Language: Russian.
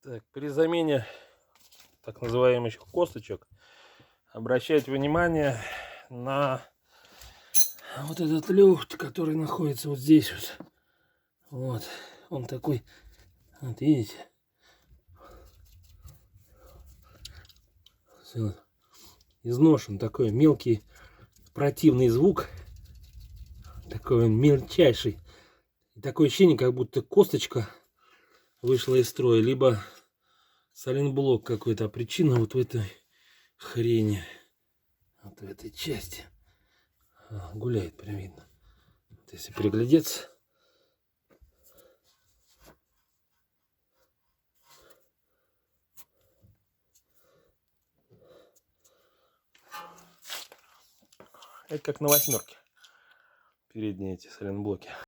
Так, при замене так называемых косточек обращайте внимание на вот этот люфт, который находится вот здесь вот. Вот, он такой, вот видите, все изношен, такой мелкий противный звук, такой он мельчайший. И такое ощущение, как будто косточка вышла из строя, либо сайлентблок какой-то. А причина вот в этой хрени, вот в этой части. Гуляет прям видно. Вот если приглядеться. Это как на восьмерке. Передние эти сайлентблоки.